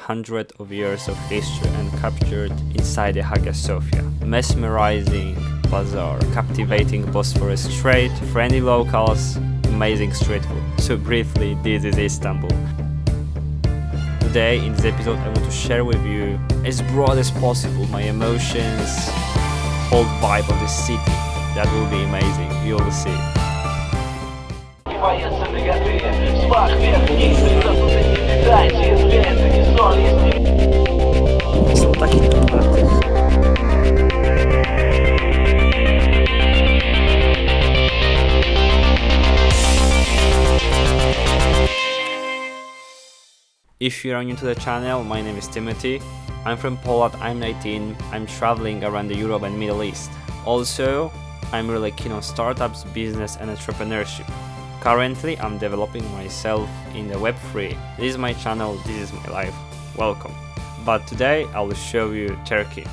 hundreds of years of history and captured inside the Hagia Sofia. Mesmerizing bazaar, captivating Bosphorus Strait, friendly locals, amazing street food. So briefly, this is Istanbul. Today in this episode I want to share with you as broad as possible my emotions, whole vibe of the city. That will be amazing, you will see. If you are new to the channel, my name is Timothy. I'm from Poland, I'm 19, I'm traveling around the Europe and Middle East. Also, I'm really keen on startups, business and entrepreneurship. Currently, I'm developing myself in the Web3. This is my channel, this is my life. Welcome. But today, I will show you Turkey.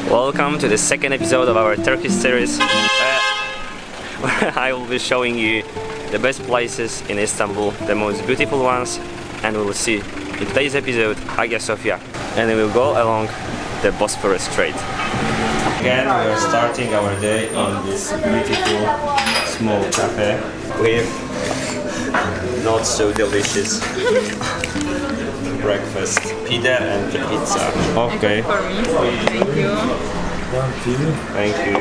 Welcome to the second episode of our Turkish series. I will be showing you the best places in Istanbul, the most beautiful ones, and we will see in today's episode Hagia Sofia, and we will go along the Bosphorus Strait. Again, we are starting our day in this beautiful small cafe with not so delicious breakfast, pita and pizza. Okay. For me, thank you. Thank you.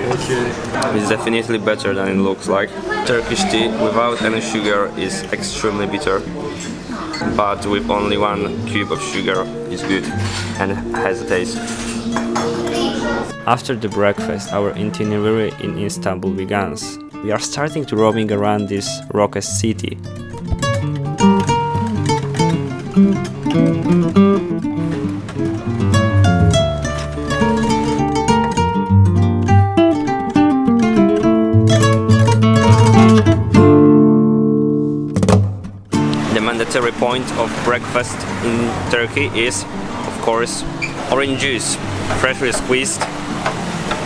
It's definitely better than it looks like. Turkish tea without any sugar is extremely bitter, but with only 1 cube of sugar is good and has a taste. After the breakfast, our itinerary in Istanbul begins. We are starting to roaming around this raucous city. The mandatory point of breakfast in Turkey is, of course, orange juice, freshly squeezed,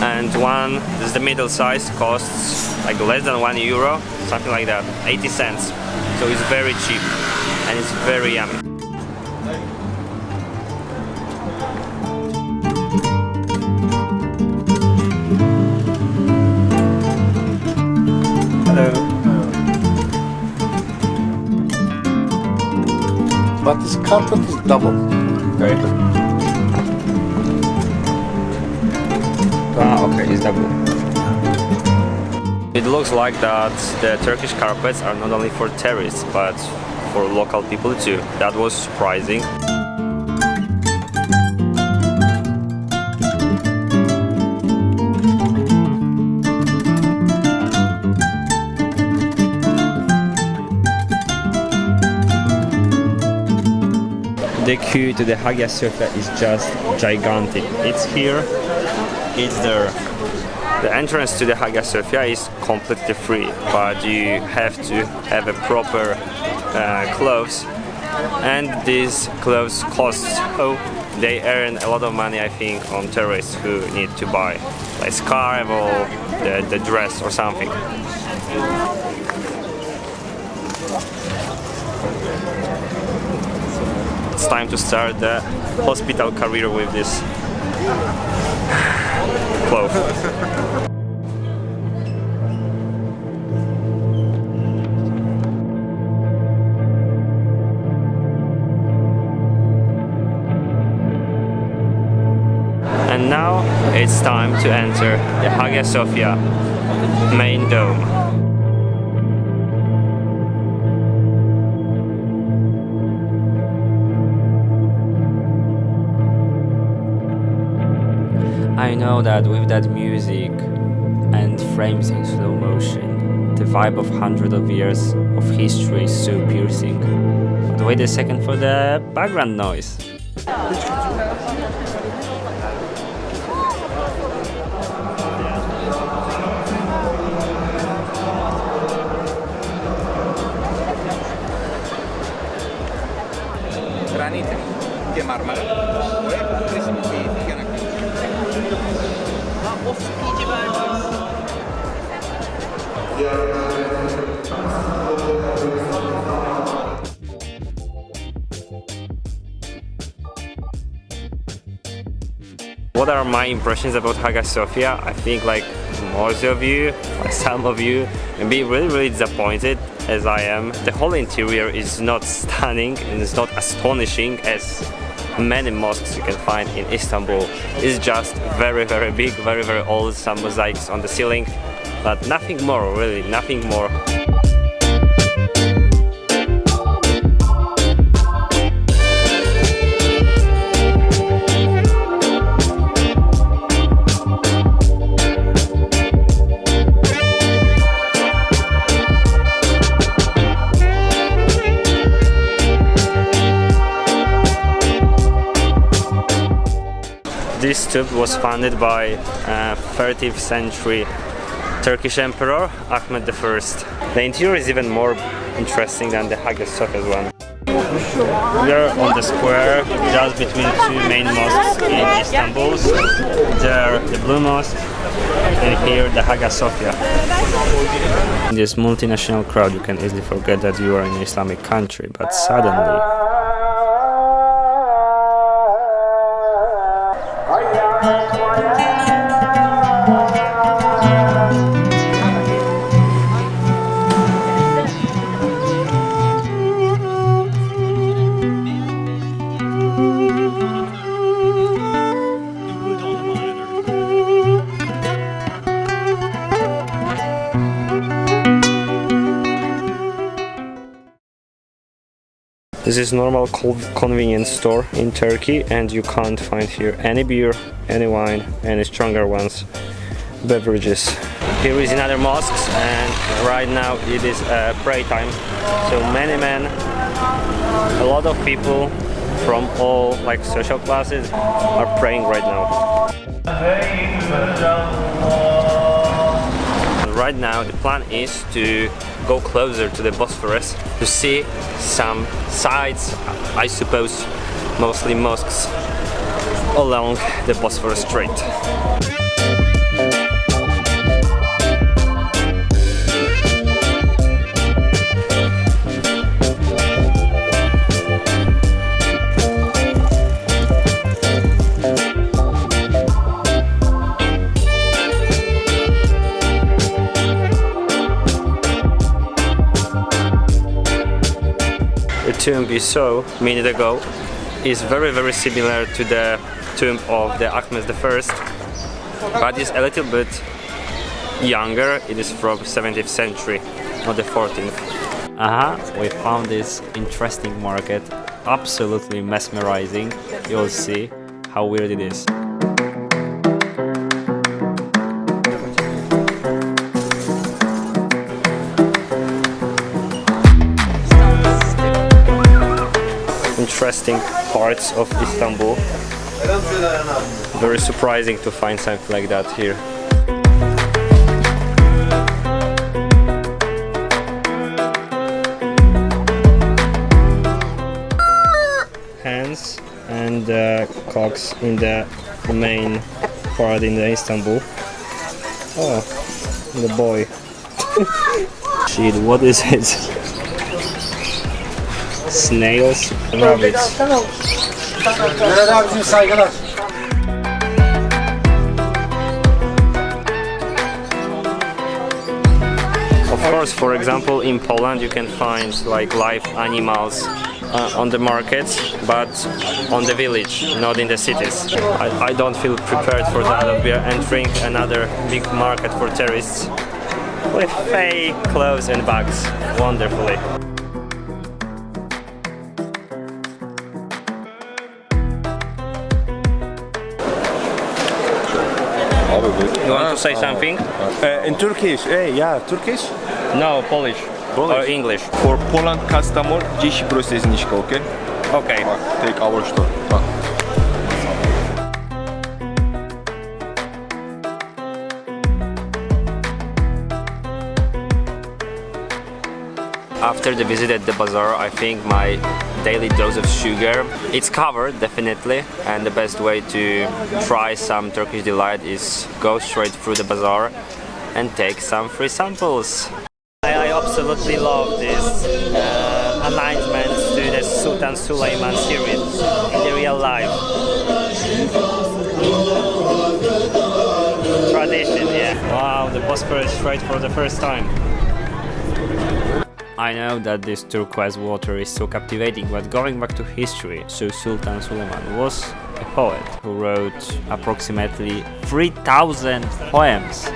and one, this is the middle size, costs like less than €1, something like that, 80 cents. So it's very cheap and it's very yummy. Hello. But this carpet is double. Okay. Okay, it's double. It looks like that the Turkish carpets are not only for tourists, but for local people too. That was surprising. The queue to the Hagia Sophia is just gigantic. It's here, it's there. The entrance to the Hagia Sophia is completely free, but you have to have a proper clothes, and these clothes cost. Oh, they earn a lot of money, I think, on tourists who need to buy like scarf or the dress or something. It's time to start the hospital career with this cloth. And now it's time to enter the Hagia Sophia main dome. I know that with that music and frames in slow motion, the vibe of hundreds of years of history is so piercing. But wait a second for the background noise. Granite de Marmara ve resimli yanaklı. Of iyice vermiyoruz. What are my impressions about Hagia Sophia? I think like most of you, like some of you, may be really disappointed as I am. The whole interior is not stunning and it's not astonishing as many mosques you can find in Istanbul. It's just very big, very old, some mosaics on the ceiling, but nothing more, really, nothing more. This tomb was founded by 13th century Turkish emperor Ahmed I. The interior is even more interesting than the Hagia Sophia one. We are on the square just between two main mosques in Istanbul. There the Blue Mosque and here the Hagia Sophia. In this multinational crowd you can easily forget that you are in an Islamic country, but suddenly this is normal convenience store in Turkey, and you can't find here any beer, any wine, any stronger ones, beverages. Here is another mosque, and right now it is prayer time. So many men, a lot of people from all like social classes are praying right now. Right now the plan is to go closer to the Bosphorus to see some sites, I suppose mostly mosques, along the Bosphorus Strait. The tomb we saw a minute ago is very similar to the tomb of the Ahmed I, but is a little bit younger. It is from 17th century, not the 14th. We found this interesting market, absolutely mesmerizing. You'll see how weird it is. Interesting parts of Istanbul. Very surprising to find something like that here. Hands and cocks in the main part in the Istanbul. Oh, the boy. Shit, what is it? Snails, rabbits. Of course, for example, in Poland you can find like live animals on the markets, but on the village, not in the cities. I don't feel prepared for that. We are entering another big market for tourists with fake clothes and bags. Wonderfully. You want to say something? In Turkish, yeah, Turkish? No, Polish. Or English. For Poland customer, dziś proszę zniżkę, okay? Okay. Take our store. After the visit at the bazaar, I think my daily dose of sugar, it's covered definitely, and the best way to try some Turkish delight is go straight through the bazaar and take some free samples. I absolutely love this alignments to the Sultan Süleyman series in the real life. Bosphorus Strait for the first time. I know that this turquoise water is so captivating, but going back to history, so Sultan Suleiman was a poet who wrote approximately 3,000 poems.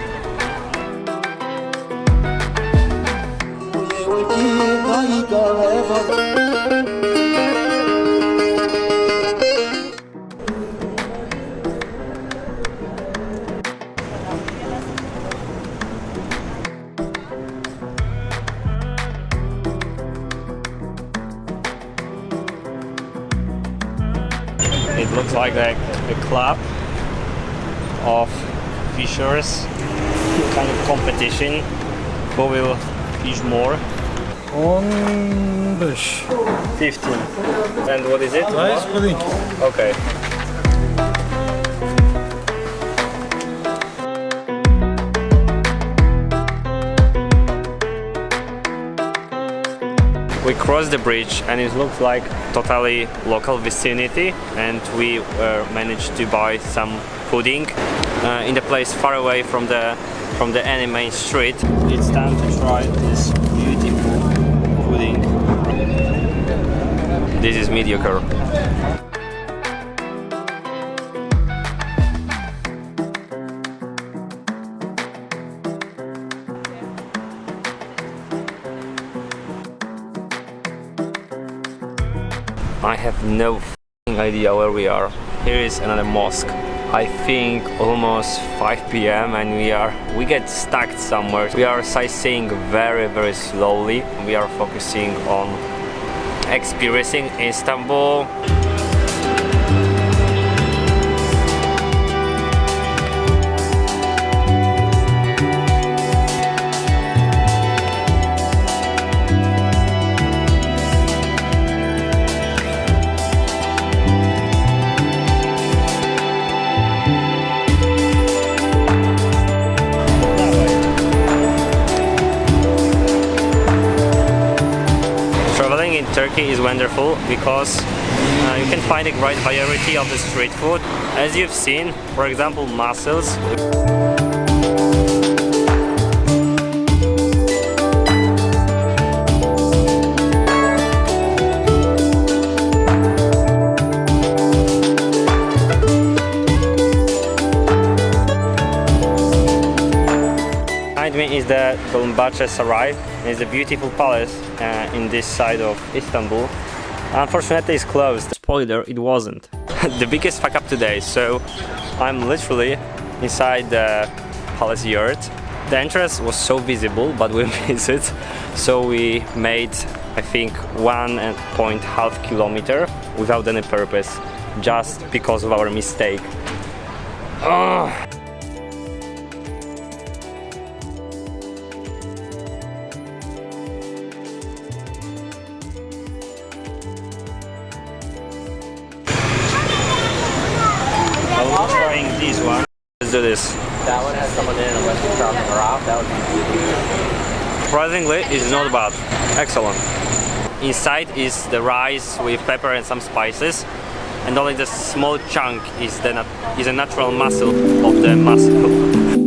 It looks like a club of fishers, kind of competition. Who will fish more? 15. 15. And what is it? Rice pudding. Okay. We crossed the bridge and it looks like totally local vicinity, and we managed to buy some pudding in the place far away from the any main street. It's time to try this beautiful pudding. This is mediocre. I have no f***ing idea where we are. Here is another mosque. I think almost 5 p.m. and we get stuck somewhere. We are sightseeing very slowly. We are focusing on experiencing Istanbul. In Turkey is wonderful because you can find a great variety of the street food. As you've seen, for example, mussels. Behind me is the Dolmabahce Saray. It's a beautiful palace in this side of Istanbul. Unfortunately, it's closed. Spoiler, it wasn't. The biggest fuck up today. So I'm literally inside the palace yard. The entrance was so visible, but we missed it. So we made, I think, 1.5 kilometer without any purpose, just because of our mistake. Oh. Trying this one. Let's do this. That one has someone in it, unless you're dropping her off. That would be Surprisingly, it's not bad. Excellent. Inside is the rice with pepper and some spices, and only the small chunk is a natural muscle of the mussel.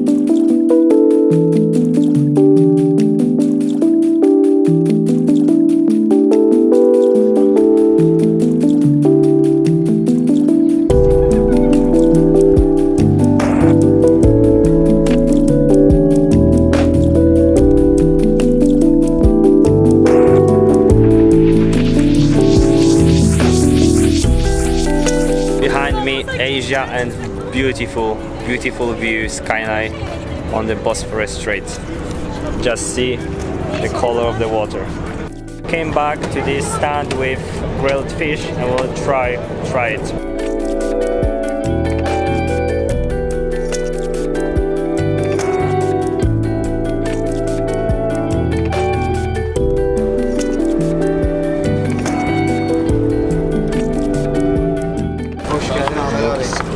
Asia and beautiful view skyline on the Bosphorus Strait. Just see the color of the water. Came back to this stand with grilled fish and we'll try it.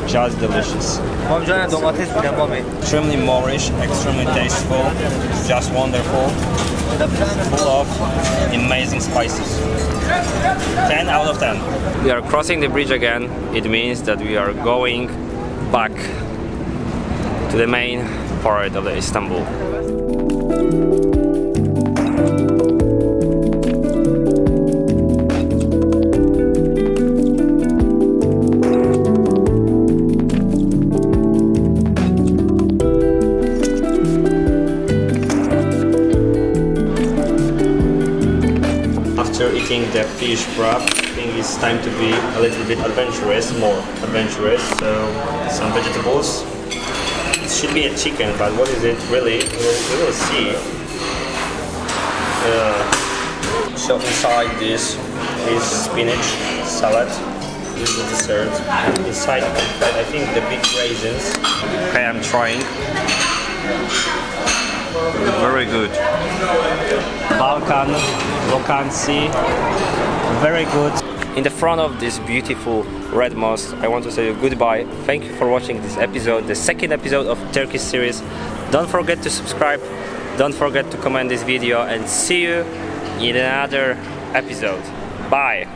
Just delicious. Extremely Moorish, extremely tasteful, just wonderful, full of amazing spices. 10 out of 10. We are crossing the bridge again. It means that we are going back to the main part of the Istanbul. After eating the fish wrap, I think it's time to be a little bit adventurous, more adventurous. So some vegetables. It should be a chicken, but what is it really? We will see. So inside this is spinach salad. This is the dessert. Inside, I think the big raisins. Okay, I'm trying. Very good. Balkan, Lokansi, very good. In the front of this beautiful red mosque, I want to say goodbye. Thank you for watching this episode, the second episode of Turkish series. Don't forget to subscribe, don't forget to comment this video, and see you in another episode. Bye.